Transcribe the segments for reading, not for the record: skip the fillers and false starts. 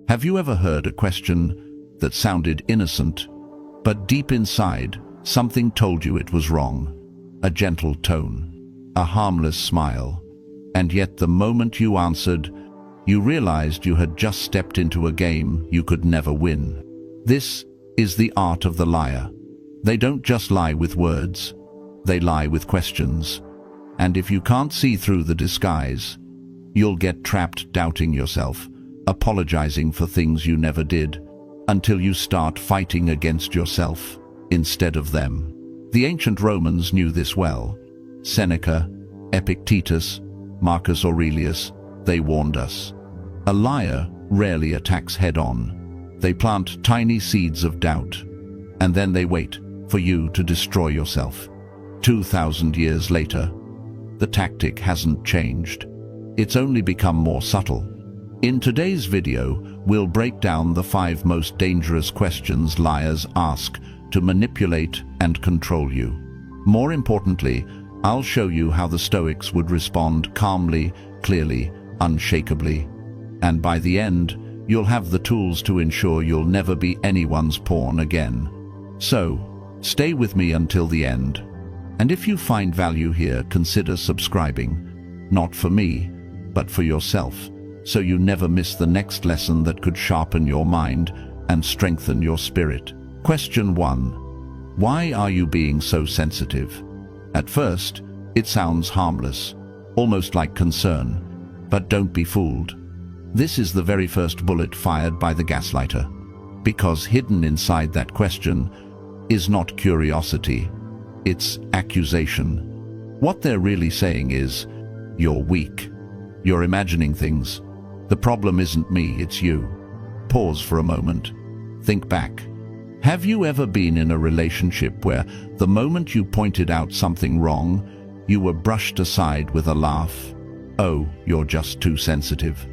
Have you ever heard a question that sounded innocent, but deep inside, something told you it was wrong? A gentle tone, a harmless smile, and yet the moment you answered, you realized you had just stepped into a game you could never win. This is the art of the liar. They don't just lie with words, they lie with questions. And if you can't see through the disguise, you'll get trapped doubting yourself, apologizing for things you never did, until you start fighting against yourself instead of them. The ancient Romans knew this well. Seneca, Epictetus, Marcus Aurelius, they warned us. A liar rarely attacks head-on. They plant tiny seeds of doubt, and then they wait for you to destroy yourself. 2,000 years later, the tactic hasn't changed. It's only become more subtle. In today's video, we'll break down the 5 most dangerous questions liars ask to manipulate and control you. More importantly, I'll show you how the Stoics would respond calmly, clearly, unshakably. And by the end, you'll have the tools to ensure you'll never be anyone's pawn again. So, stay with me until the end. And if you find value here, consider subscribing. Not for me, but for yourself, so you never miss the next lesson that could sharpen your mind and strengthen your spirit. Question 1. Why are you being so sensitive? At first, it sounds harmless, almost like concern, but don't be fooled. This is the very first bullet fired by the gaslighter, because hidden inside that question is not curiosity, it's accusation. What they're really saying is, you're weak, you're imagining things. The problem isn't me, it's you. Pause for a moment. Think back. Have you ever been in a relationship where the moment you pointed out something wrong, you were brushed aside with a laugh? Oh, you're just too sensitive.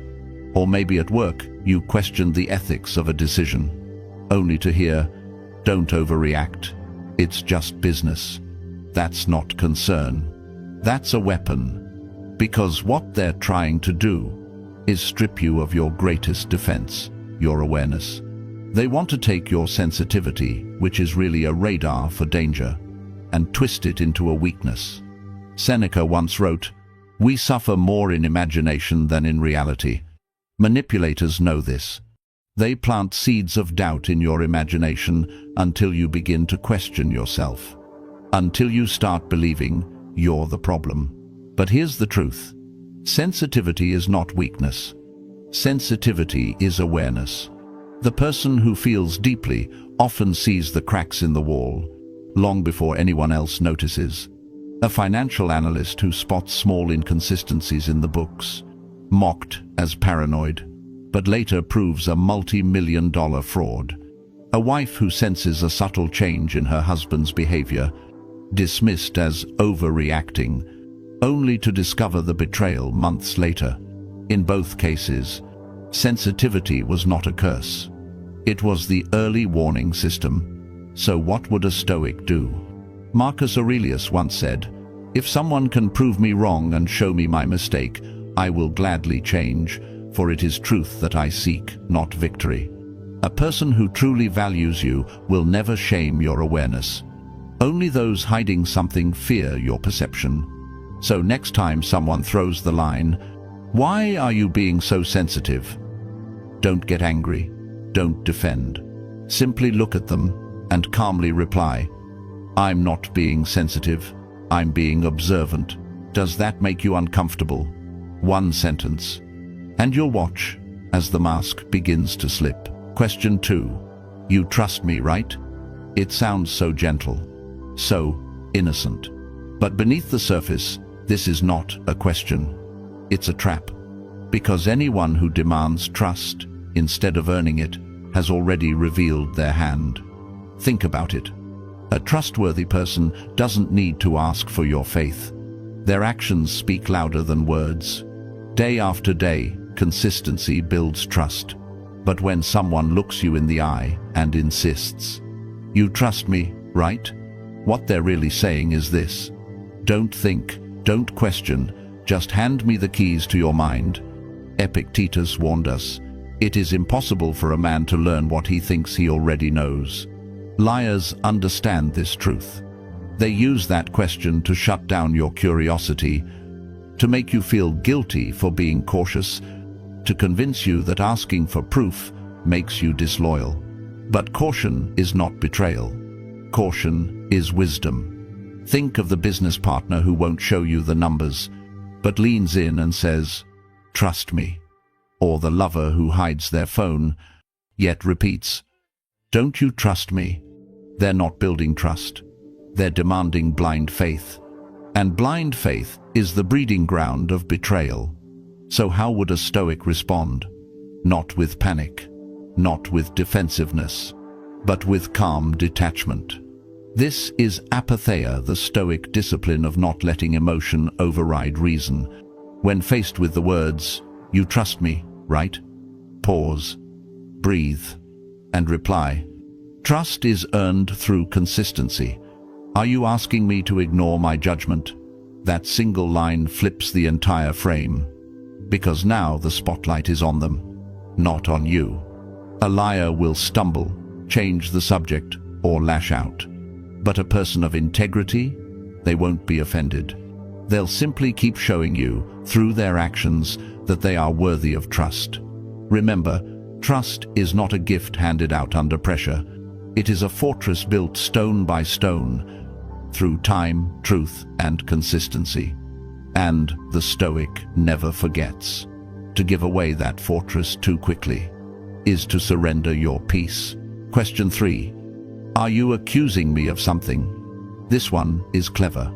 Or maybe at work, you questioned the ethics of a decision, only to hear, don't overreact. It's just business. That's not concern. That's a weapon. Because what they're trying to do is strip you of your greatest defense, your awareness. They want to take your sensitivity, which is really a radar for danger, and twist it into a weakness. Seneca once wrote, "We suffer more in imagination than in reality." Manipulators know this. They plant seeds of doubt in your imagination until you begin to question yourself, until you start believing you're the problem. But here's the truth. Sensitivity is not weakness. Sensitivity is awareness. The person who feels deeply often sees the cracks in the wall, long before anyone else notices. A financial analyst who spots small inconsistencies in the books, mocked as paranoid, but later proves a multi-million-dollar fraud. A wife who senses a subtle change in her husband's behavior, dismissed as overreacting, only to discover the betrayal months later. In both cases, sensitivity was not a curse. It was the early warning system. So what would a Stoic do? Marcus Aurelius once said, "If someone can prove me wrong and show me my mistake, I will gladly change, for it is truth that I seek, not victory." A person who truly values you will never shame your awareness. Only those hiding something fear your perception. So next time someone throws the line, "Why are you being so sensitive?" Don't get angry. Don't defend. Simply look at them and calmly reply, "I'm not being sensitive. I'm being observant. Does that make you uncomfortable?" One sentence, and you'll watch as the mask begins to slip. Question 2. You trust me, right? It sounds so gentle, so innocent. But beneath the surface, this is not a question. It's a trap. Because anyone who demands trust instead of earning it has already revealed their hand. Think about it. A trustworthy person doesn't need to ask for your faith. Their actions speak louder than words. Day after day, consistency builds trust. But when someone looks you in the eye and insists, "You trust me, right?" what they're really saying is this: don't think, don't question, just hand me the keys to your mind. Epictetus warned us, It is impossible for a man to learn what he thinks he already knows. Liars understand this truth. They use that question to shut down your curiosity, to make you feel guilty for being cautious, to convince you that asking for proof makes you disloyal. But caution is not betrayal. Caution is wisdom. Think of the business partner who won't show you the numbers, but leans in and says, "Trust me." Or the lover who hides their phone, yet repeats, "Don't you trust me?" They're not building trust. They're demanding blind faith. And blind faith is the breeding ground of betrayal. So how would a Stoic respond? Not with panic, not with defensiveness, but with calm detachment. This is apatheia, the Stoic discipline of not letting emotion override reason. When faced with the words, "You trust me, right?" Pause, breathe, and reply. Trust is earned through consistency. Are you asking me to ignore my judgment? That single line flips the entire frame, because now the spotlight is on them, not on you. A liar will stumble, change the subject, or lash out. But a person of integrity, they won't be offended. They'll simply keep showing you, through their actions, that they are worthy of trust. Remember, trust is not a gift handed out under pressure. It is a fortress built stone by stone, through time, truth, and consistency. And the Stoic never forgets. To give away that fortress too quickly is to surrender your peace. Question 3. Are you accusing me of something? This one is clever.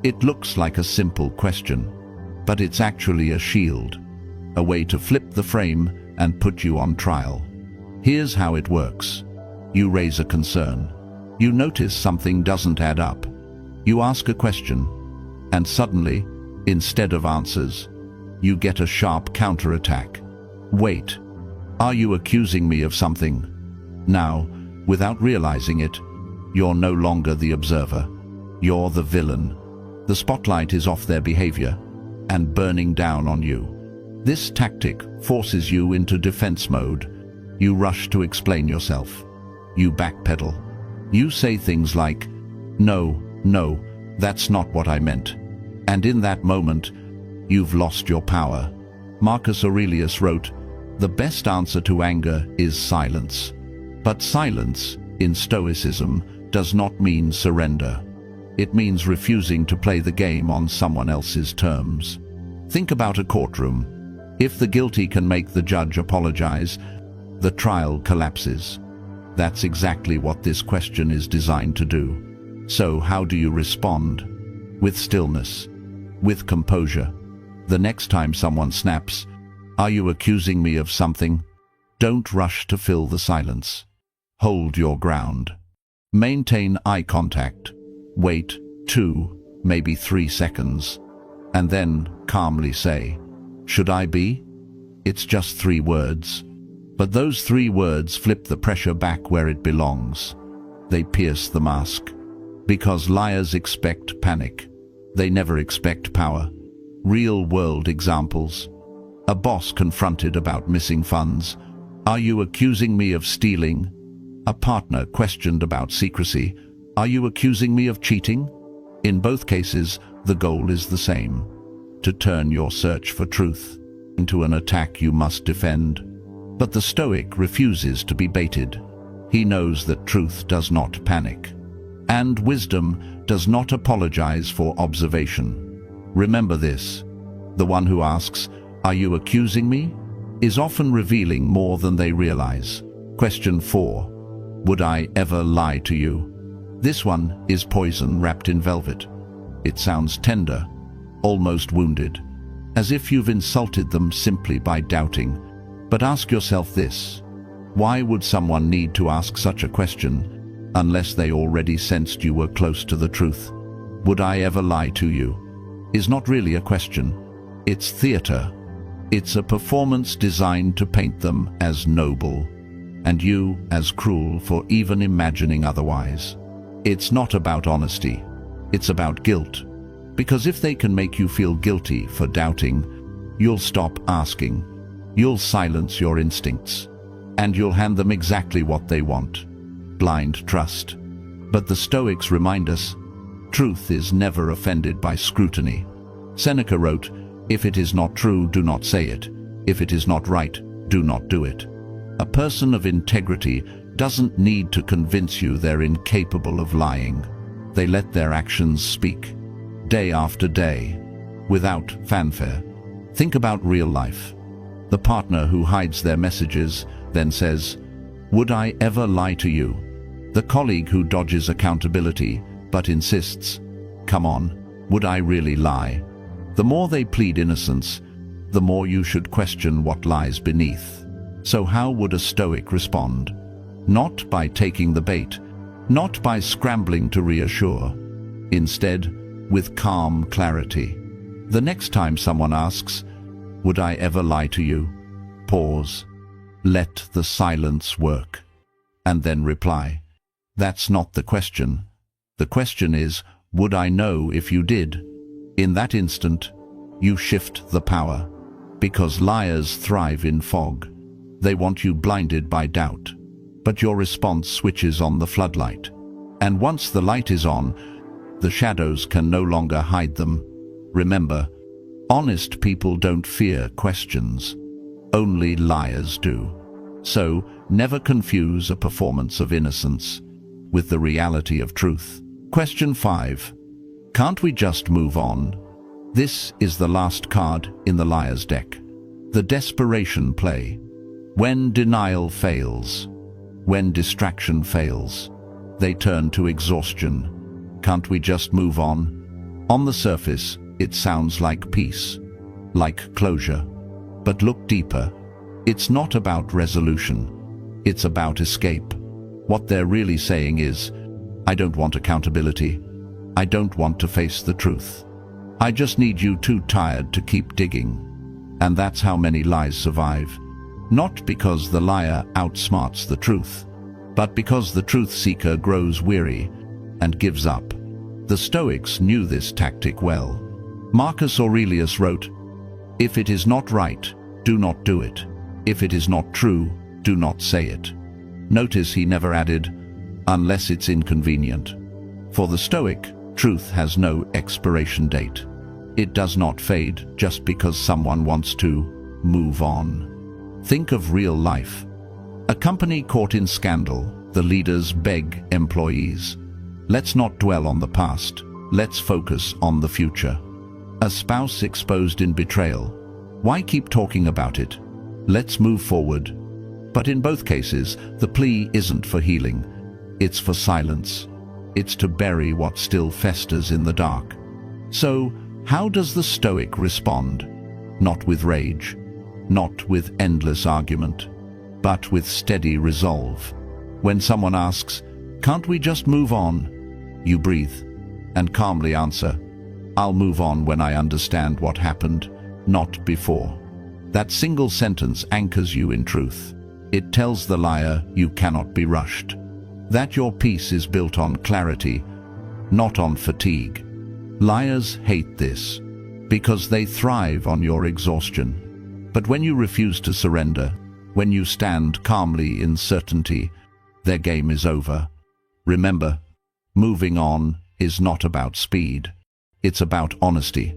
It looks like a simple question, but it's actually a shield, a way to flip the frame and put you on trial. Here's how it works. You raise a concern. You notice something doesn't add up. You ask a question, and suddenly, instead of answers, you get a sharp counterattack. Wait, are you accusing me of something? Now, without realizing it, you're no longer the observer. You're the villain. The spotlight is off their behavior and burning down on you. This tactic forces you into defense mode. You rush to explain yourself. You backpedal. You say things like, "No, that's not what I meant." And in that moment, you've lost your power. Marcus Aurelius wrote, "The best answer to anger is silence." But silence, in Stoicism, does not mean surrender. It means refusing to play the game on someone else's terms. Think about a courtroom. If the guilty can make the judge apologize, the trial collapses. That's exactly what this question is designed to do. So how do you respond? With stillness, with composure. The next time someone snaps, "Are you accusing me of something?" Don't rush to fill the silence. Hold your ground. Maintain eye contact. Wait 2, maybe 3 seconds, and then calmly say, "Should I be?" It's just 3 words. But those 3 words flip the pressure back where it belongs. They pierce the mask. Because liars expect panic. They never expect power. Real-world examples. A boss confronted about missing funds. "Are you accusing me of stealing?" A partner questioned about secrecy. "Are you accusing me of cheating?" In both cases, the goal is the same: to turn your search for truth into an attack you must defend. But the Stoic refuses to be baited. He knows that truth does not panic. And wisdom does not apologize for observation. Remember this: the one who asks, "Are you accusing me?" is often revealing more than they realize. Question 4. Would I ever lie to you? This one is poison wrapped in velvet. It sounds tender, almost wounded, as if you've insulted them simply by doubting. But ask yourself this: why would someone need to ask such a question unless they already sensed you were close to the truth? "Would I ever lie to you?" is not really a question. It's theater. It's a performance designed to paint them as noble, and you as cruel for even imagining otherwise. It's not about honesty. It's about guilt. Because if they can make you feel guilty for doubting, you'll stop asking. You'll silence your instincts, and you'll hand them exactly what they want. Blind trust. But the Stoics remind us, truth is never offended by scrutiny. Seneca wrote, "If it is not true, do not say it. If it is not right, do not do it." A person of integrity doesn't need to convince you they're incapable of lying. They let their actions speak, day after day, without fanfare. Think about real life. The partner who hides their messages, then says, "Would I ever lie to you?" The colleague who dodges accountability, but insists, "Come on, would I really lie?" The more they plead innocence, the more you should question what lies beneath. So how would a Stoic respond? Not by taking the bait, not by scrambling to reassure. Instead, with calm clarity. The next time someone asks, "Would I ever lie to you?" Pause. Let the silence work. And then reply, "That's not the question. The question is, would I know if you did?" In that instant, you shift the power. Because liars thrive in fog. They want you blinded by doubt. But your response switches on the floodlight. And once the light is on, the shadows can no longer hide them. Remember, honest people don't fear questions. Only liars do. So, never confuse a performance of innocence with the reality of truth. Question 5. Can't we just move on? This is the last card in the liar's deck. The desperation play. When denial fails, when distraction fails, they turn to exhaustion. Can't we just move on? On the surface, it sounds like peace, like closure. But look deeper. It's not about resolution. It's about escape. What they're really saying is, "I don't want accountability. I don't want to face the truth. I just need you too tired to keep digging." And that's how many lies survive. Not because the liar outsmarts the truth, but because the truth seeker grows weary and gives up. The Stoics knew this tactic well. Marcus Aurelius wrote, "If it is not right, do not do it. If it is not true, do not say it." Notice he never added, "unless it's inconvenient." For the Stoic, truth has no expiration date. It does not fade just because someone wants to move on. Think of real life. A company caught in scandal, the leaders beg employees, "Let's not dwell on the past, let's focus on the future." A spouse exposed in betrayal, "Why keep talking about it? Let's move forward." But in both cases, the plea isn't for healing, it's for silence. It's to bury what still festers in the dark. So, how does the Stoic respond? Not with rage, not with endless argument, but with steady resolve. When someone asks, "Can't we just move on?" you breathe and calmly answer, "I'll move on when I understand what happened, not before." That single sentence anchors you in truth. It tells the liar you cannot be rushed, that your peace is built on clarity, not on fatigue. Liars hate this because they thrive on your exhaustion. But when you refuse to surrender, when you stand calmly in certainty, their game is over. Remember, moving on is not about speed. It's about honesty.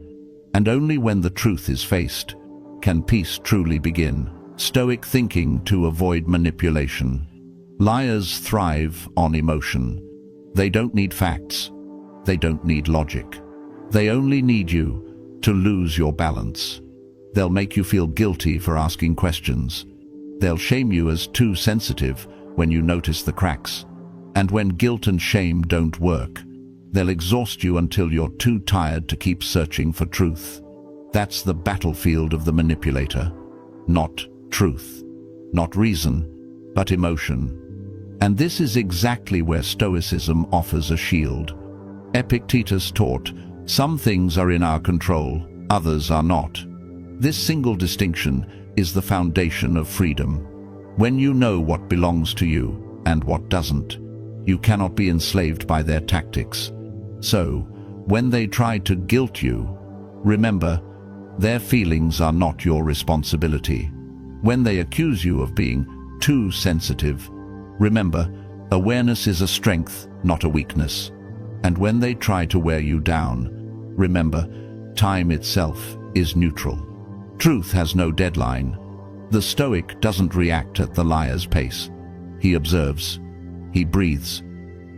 And only when the truth is faced can peace truly begin. Stoic thinking to avoid manipulation. Liars thrive on emotion. They don't need facts. They don't need logic. They only need you to lose your balance. They'll make you feel guilty for asking questions. They'll shame you as too sensitive when you notice the cracks. And when guilt and shame don't work, they'll exhaust you until you're too tired to keep searching for truth. That's the battlefield of the manipulator. Not truth, not reason, but emotion. And this is exactly where Stoicism offers a shield. Epictetus taught, "Some things are in our control, others are not." This single distinction is the foundation of freedom. When you know what belongs to you and what doesn't, you cannot be enslaved by their tactics. So, when they try to guilt you, remember, their feelings are not your responsibility. When they accuse you of being too sensitive, remember, awareness is a strength, not a weakness. And when they try to wear you down, remember, time itself is neutral. Truth has no deadline. The Stoic doesn't react at the liar's pace. He observes. He breathes.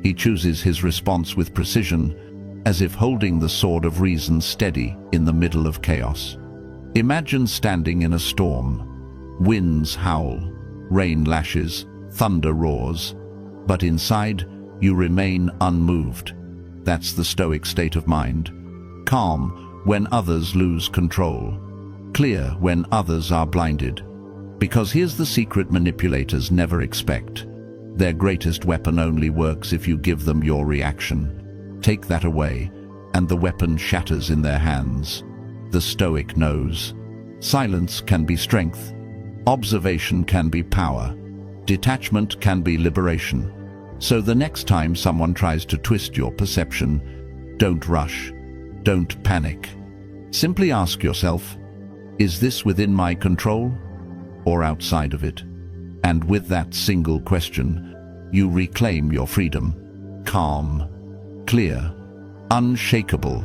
He chooses his response with precision, as if holding the sword of reason steady in the middle of chaos. Imagine standing in a storm. Winds howl, rain lashes, thunder roars, but inside you remain unmoved. That's the Stoic state of mind. Calm when others lose control. Clear when others are blinded. Because here's the secret manipulators never expect. Their greatest weapon only works if you give them your reaction. Take that away, and the weapon shatters in their hands. The Stoic knows. Silence can be strength. Observation can be power. Detachment can be liberation. So the next time someone tries to twist your perception, don't rush. Don't panic. Simply ask yourself, is this within my control or outside of it? And with that single question, you reclaim your freedom. Calm, clear, unshakable.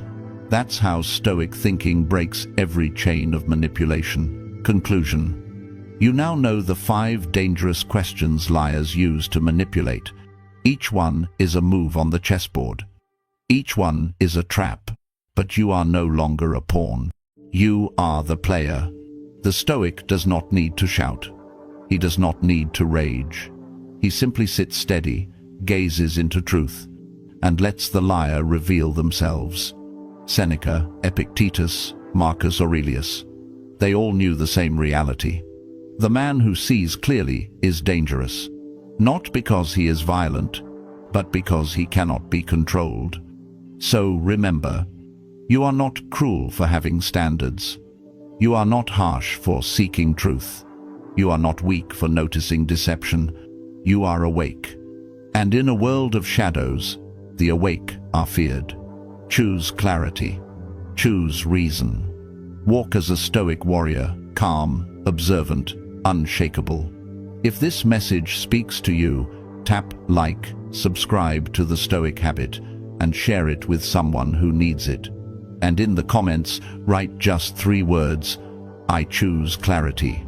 That's how Stoic thinking breaks every chain of manipulation. Conclusion. You now know the 5 dangerous questions liars use to manipulate. Each one is a move on the chessboard. Each one is a trap. But you are no longer a pawn. You are the player. The Stoic does not need to shout. He does not need to rage. He simply sits steady, gazes into truth, and lets the liar reveal themselves. Seneca, Epictetus, Marcus Aurelius. They all knew the same reality. The man who sees clearly is dangerous, not because he is violent, but because he cannot be controlled. So remember, you are not cruel for having standards. You are not harsh for seeking truth. You are not weak for noticing deception. You are awake. And in a world of shadows, the awake are feared. Choose clarity. Choose reason. Walk as a Stoic warrior, calm, observant, unshakable. If this message speaks to you, tap like, subscribe to the Stoic Habit, and share it with someone who needs it. And in the comments, write just 3 words: I choose clarity.